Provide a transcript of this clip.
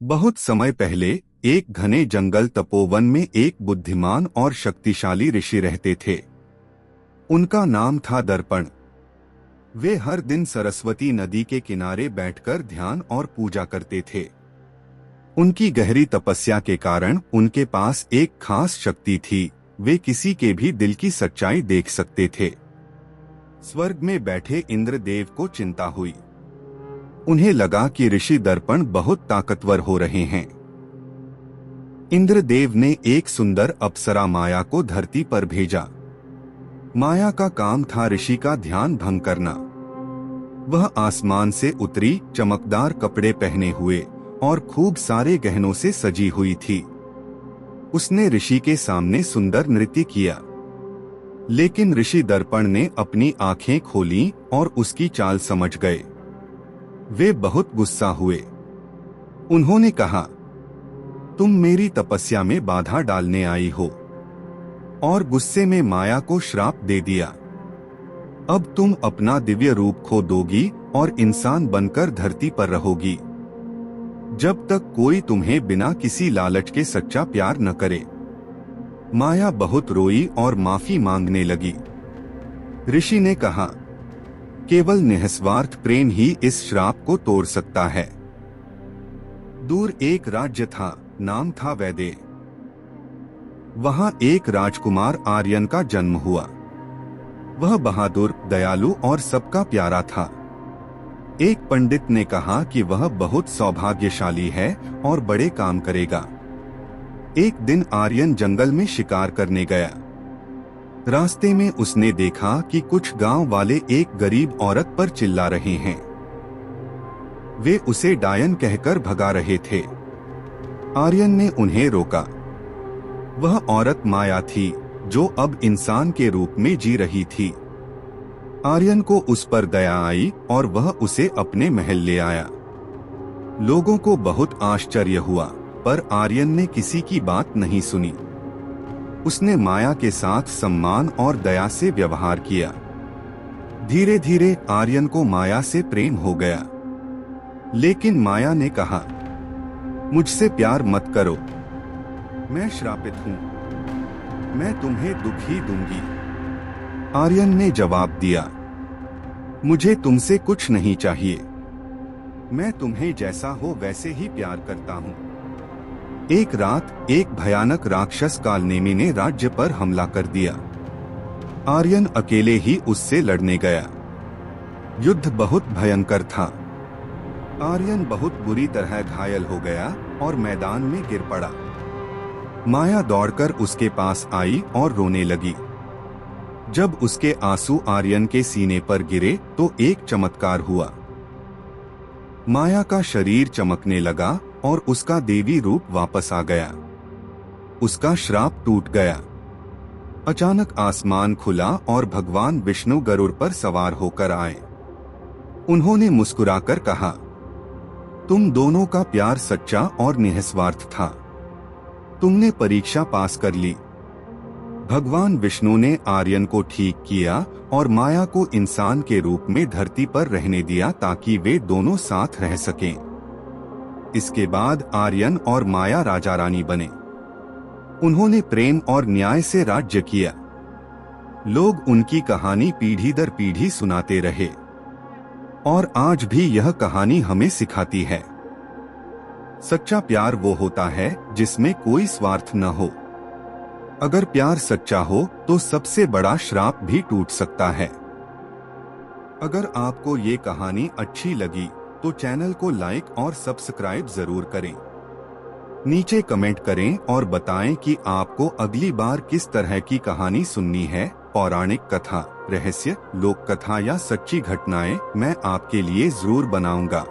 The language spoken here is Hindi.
बहुत समय पहले एक घने जंगल तपोवन में एक बुद्धिमान और शक्तिशाली ऋषि रहते थे। उनका नाम था दर्पण। वे हर दिन सरस्वती नदी के किनारे बैठकर ध्यान और पूजा करते थे। उनकी गहरी तपस्या के कारण उनके पास एक खास शक्ति थी, वे किसी के भी दिल की सच्चाई देख सकते थे। स्वर्ग में बैठे इंद्रदेव को चिंता हुई। उन्हें लगा कि ऋषि दर्पण बहुत ताकतवर हो रहे हैं। इंद्रदेव ने एक सुंदर अप्सरा माया को धरती पर भेजा। माया का काम था ऋषि का ध्यान भंग करना। वह आसमान से उतरी, चमकदार कपड़े पहने हुए और खूब सारे गहनों से सजी हुई थी। उसने ऋषि के सामने सुंदर नृत्य किया, लेकिन ऋषि दर्पण ने अपनी आंखें खोलीं और उसकी चाल समझ गए। वे बहुत गुस्सा हुए। उन्होंने कहा, तुम मेरी तपस्या में बाधा डालने आई हो, और गुस्से में माया को श्राप दे दिया। अब तुम अपना दिव्य रूप खो दोगी और इंसान बनकर धरती पर रहोगी, जब तक कोई तुम्हें बिना किसी लालच के सच्चा प्यार न करे। माया बहुत रोई और माफी मांगने लगी। ऋषि ने कहा, केवल निस्वार्थ प्रेम ही इस श्राप को तोड़ सकता है। दूर एक राज्य था, नाम था वैदेह। वहां एक राजकुमार आर्यन का जन्म हुआ। वह बहादुर, दयालु और सबका प्यारा था। एक पंडित ने कहा कि वह बहुत सौभाग्यशाली है और बड़े काम करेगा। एक दिन आर्यन जंगल में शिकार करने गया। रास्ते में उसने देखा कि कुछ गांव वाले एक गरीब औरत पर चिल्ला रहे हैं। वे उसे डायन कहकर भगा रहे थे। आर्यन ने उन्हें रोका। वह औरत माया थी, जो अब इंसान के रूप में जी रही थी। आर्यन को उस पर दया आई और वह उसे अपने महल ले आया। लोगों को बहुत आश्चर्य हुआ, पर आर्यन ने किसी की बात नहीं सुनी। उसने माया के साथ सम्मान और दया से व्यवहार किया। धीरे धीरे आर्यन को माया से प्रेम हो गया। लेकिन माया ने कहा, मुझसे प्यार मत करो, मैं श्रापित हूँ, मैं तुम्हें दुख ही दूंगी। आर्यन ने जवाब दिया, मुझे तुमसे कुछ नहीं चाहिए, मैं तुम्हें जैसा हो वैसे ही प्यार करता हूँ। एक रात एक भयानक राक्षस कालनेमी ने राज्य पर हमला कर दिया। आर्यन अकेले ही उससे लड़ने गया। युद्ध बहुत भयंकर था। आर्यन बहुत बुरी तरह घायल हो गया और मैदान में गिर पड़ा। माया दौड़कर उसके पास आई और रोने लगी। जब उसके आंसू आर्यन के सीने पर गिरे तो एक चमत्कार हुआ। माया का शरीर चमकने लगा और उसका देवी रूप वापस आ गया। उसका श्राप टूट गया। अचानक आसमान खुला और भगवान विष्णु गरुड़ पर सवार होकर आए। उन्होंने मुस्कुराकर कहा, तुम दोनों का प्यार सच्चा और निस्वार्थ था। तुमने परीक्षा पास कर ली। भगवान विष्णु ने आर्यन को ठीक किया और माया को इंसान के रूप में धरती पर रहने दिया ताकि वे दोनों साथ रह सकें। इसके बाद आर्यन और माया राजा रानी बने। उन्होंने प्रेम और न्याय से राज्य किया। लोग उनकी कहानी पीढ़ी दर पीढ़ी सुनाते रहे और आज भी यह कहानी हमें सिखाती है, सच्चा प्यार वो होता है जिसमें कोई स्वार्थ न हो। अगर प्यार सच्चा हो तो सबसे बड़ा श्राप भी टूट सकता है। अगर आपको ये कहानी अच्छी लगी तो चैनल को लाइक और सब्सक्राइब जरूर करें। नीचे कमेंट करें और बताएं कि आपको अगली बार किस तरह की कहानी सुननी है। पौराणिक कथा, रहस्य, लोक कथा या सच्ची घटनाएं मैं आपके लिए जरूर बनाऊंगा।